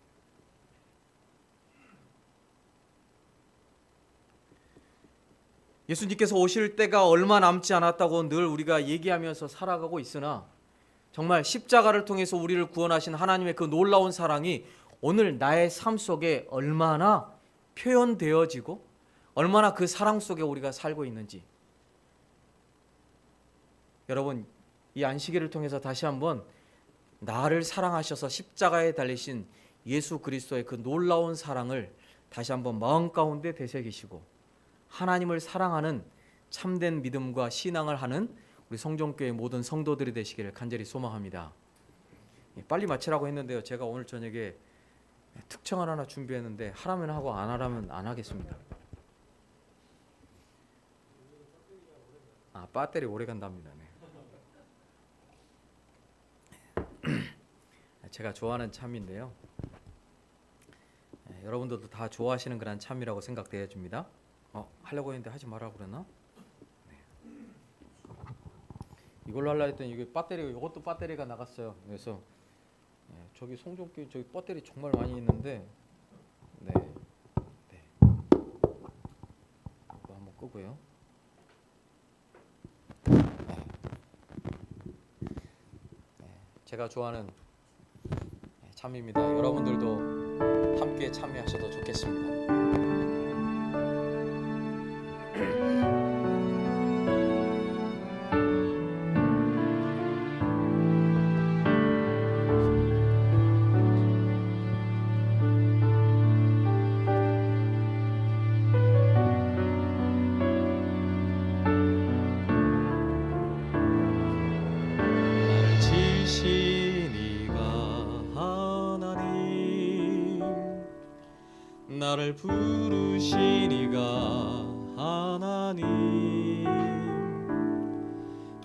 예수님께서 오실 때가 얼마 남지 않았다고 늘 우리가 얘기하면서 살아가고 있으나 정말 십자가를 통해서 우리를 구원하신 하나님의 그 놀라운 사랑이 오늘 나의 삶 속에 얼마나 표현되어지고 얼마나 그 사랑 속에 우리가 살고 있는지, 여러분 이 안식일을 통해서 다시 한번 나를 사랑하셔서 십자가에 달리신 예수 그리스도의 그 놀라운 사랑을 다시 한번 마음 가운데 되새기시고 하나님을 사랑하는 참된 믿음과 신앙을 하는 우리 성종교회 모든 성도들이 되시기를 간절히 소망합니다. 빨리 마치라고 했는데요, 제가 오늘 저녁에 특청을 하나 준비했는데 하라면 하고 안 하라면 안 하겠습니다. 배터리 오래 간답니다. 제가 좋아하는 참인데요, 여러분들도 다 좋아하시는 그런 참이라고 생각되어집니다. 하려고 했는데 하지 말라고 그랬나? 이걸로 하려 했더니 이게 이것도 배터리가 나갔어요. 그래서 저기 송종교 저기 배터리 정말 많이 있는데, 이거 한번 끄고요. 제가 좋아하는 참입니다. 여러분들도 함께 참여하셔도 좋겠습니다. 나를 지으신 이가 하나님, 나를 부르신 이가 하나님,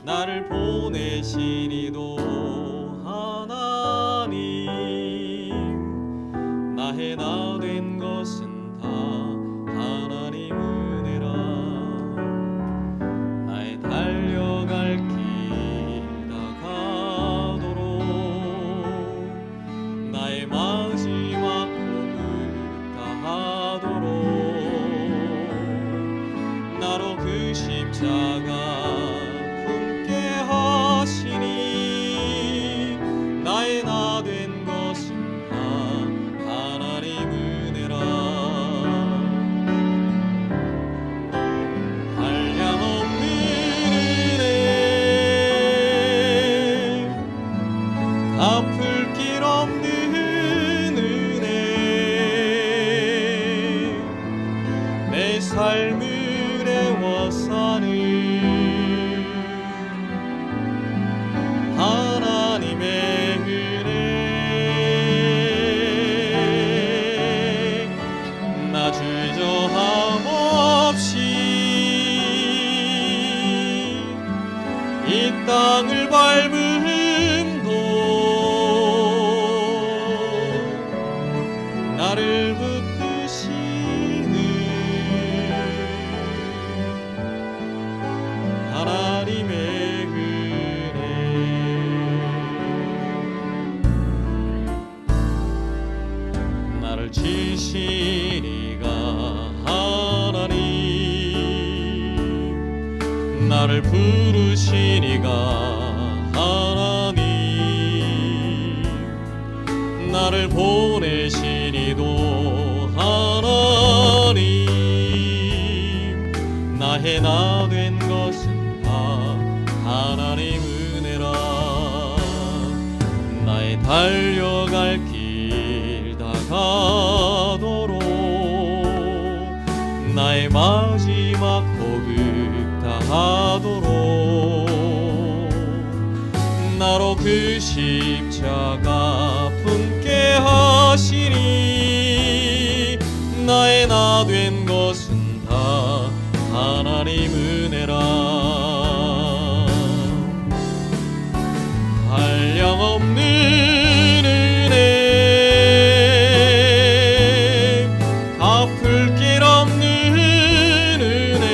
나를 보내신 이도 하나님, 나의 나 된 것은 다 하나님 은혜라. 나의 달려갈 길 다가도록 나의 마지막 꿈을 다하도록 나로 그 십자가 품게 하시니 나의 나 된 것은 다 하나님 은혜라. 한량없는 은혜, 갚을 길 없는 은혜, 내 삶을 애워사는 하나님의 은혜. 나 주저함 없이 이 땅을 밟음도 나를 붙드시는 하나님의 은혜. 나를 지으신 이가 하나님, 나를 부르신 이가 하나님, 나를 보내신 이도 하나님, 나의 나 된 것은 다 하나님 은혜라. 나의 달려갈 길 다가도록 나의 마지막 호흡 다하도록 나로 그 십자가 품게 하시니 나의 나 된 것은 다 하나님 은혜라. 한량없는 은혜, 갚을 길 없는 은혜,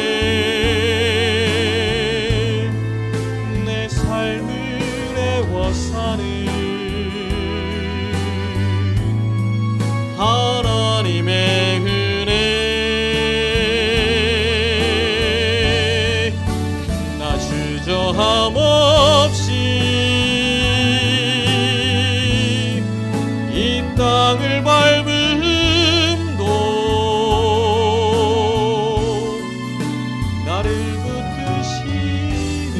내 삶을 애워사는 하나님의 은혜. 나 주저함 없이 이 땅을 밟음도 나를 붙드시는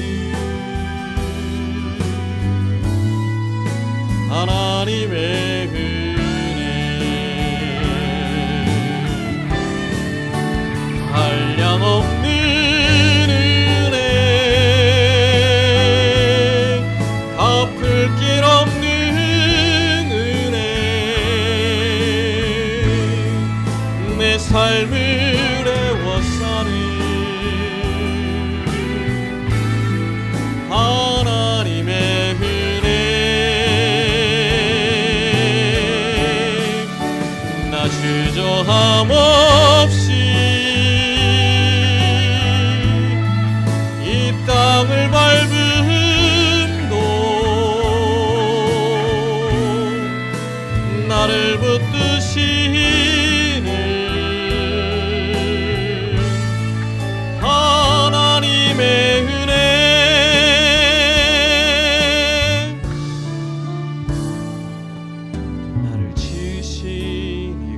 하나님의 은혜. 한량없는 은혜, 갚을 길 없는 은혜, 내 삶을 애워사는 하나님의 은혜. 나 주저함 없이 이 땅을 밟음도 나를 붙드시는 하나님의 은혜. 나를 지으신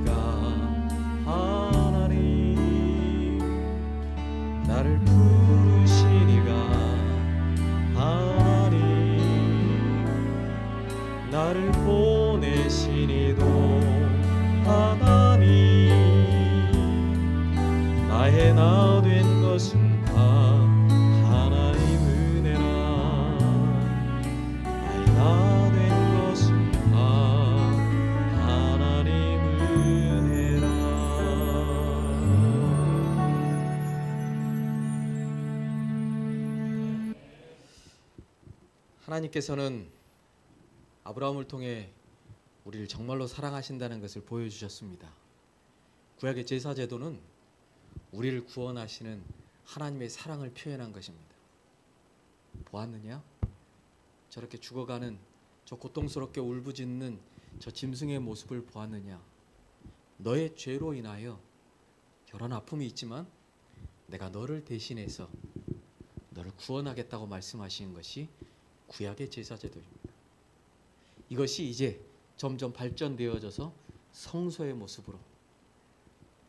나의 나 된 것은 다 하나님 은혜라. 나의 나 된 것은 다 하나님 은혜라. 하나님께서는 아브라함을 통해 우리를 정말로 사랑하신다는 것을 보여주셨습니다. 구약의 제사제도는 우리를 구원하시는 하나님의 사랑을 표현한 것입니다. 보았느냐? 저렇게 죽어가는 저 고통스럽게 울부짖는 저 짐승의 모습을 보았느냐? 너의 죄로 인하여 여러 아픔이 있지만 내가 너를 대신해서 너를 구원하겠다고 말씀하신 것이 구약의 제사제도입니다. 이것이 이제 점점 발전되어져서 성소의 모습으로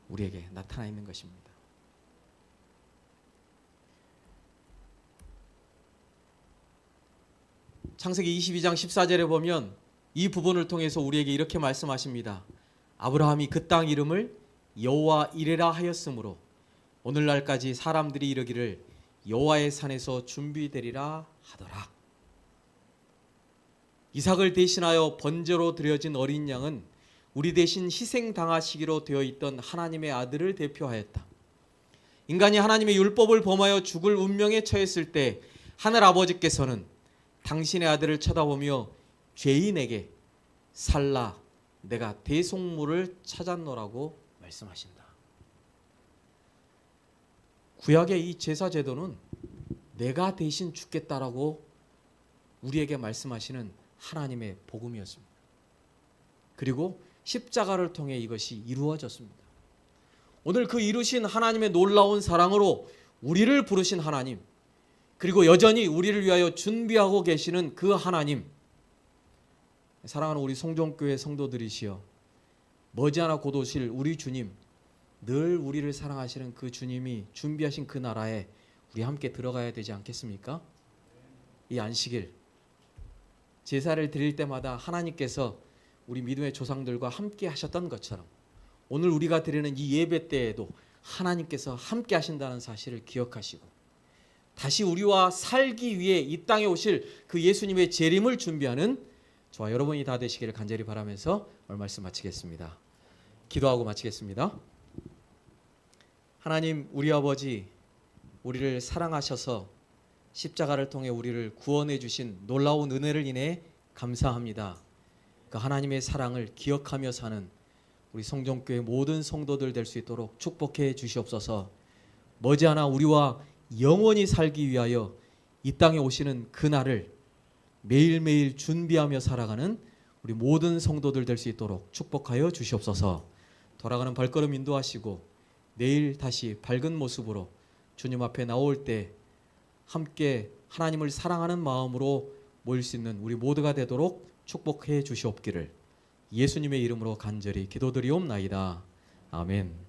우리에게 나타나 있는 것입니다. 창세기 22장 14절에 보면 이 부분을 통해서 우리에게 이렇게 말씀하십니다. 아브라함이 그 땅 이름을 여호와 이레라 하였으므로 오늘날까지 사람들이 이르기를 여호와의 산에서 준비되리라 하더라. 이삭을 대신하여 번제로 드려진 어린 양은 우리 대신 희생당하시기로 되어 있던 하나님의 아들을 대표하였다. 인간이 하나님의 율법을 범하여 죽을 운명에 처했을 때 하늘 아버지께서는 당신의 아들을 쳐다보며 죄인에게 살라 내가 대속물을 찾았노라고 말씀하신다. 구약의 이 제사 제도는 내가 대신 죽겠다라고 우리에게 말씀하시는 하나님의 복음이었습니다. 그리고 십자가를 통해 이것이 이루어졌습니다. 오늘 그 이루신 하나님의 놀라운 사랑으로 우리를 부르신 하나님, 그리고 여전히 우리를 위하여 준비하고 계시는 그 하나님, 사랑하는 우리 송정교회 성도들이시여, 머지않아 곧 오실 우리 주님, 늘 우리를 사랑하시는 그 주님이 준비하신 그 나라에 우리 함께 들어가야 되지 않겠습니까? 이 안식일 제사를 드릴 때마다 하나님께서 우리 믿음의 조상들과 함께 하셨던 것처럼 오늘 우리가 드리는 이 예배 때에도 하나님께서 함께 하신다는 사실을 기억하시고 다시 우리와 살기 위해 이 땅에 오실 그 예수님의 재림을 준비하는 저와 여러분이 다 되시기를 간절히 바라면서 오늘 말씀 마치겠습니다. 기도하고 마치겠습니다. 하나님, 우리 아버지, 우리를 사랑하셔서 십자가를 통해 우리를 구원해 주신 놀라운 은혜를 인해 감사합니다. 그 하나님의 사랑을 기억하며 사는 우리 성정교회 모든 성도들 될 수 있도록 축복해 주시옵소서. 머지않아 우리와 영원히 살기 위하여 이 땅에 오시는 그날을 매일매일 준비하며 살아가는 우리 모든 성도들 될 수 있도록 축복하여 주시옵소서. 돌아가는 발걸음 인도하시고 내일 다시 밝은 모습으로 주님 앞에 나올 때 함께 하나님을 사랑하는 마음으로 모일 수 있는 우리 모두가 되도록 축복해 주시옵기를 예수님의 이름으로 간절히 기도드리옵나이다. 아멘.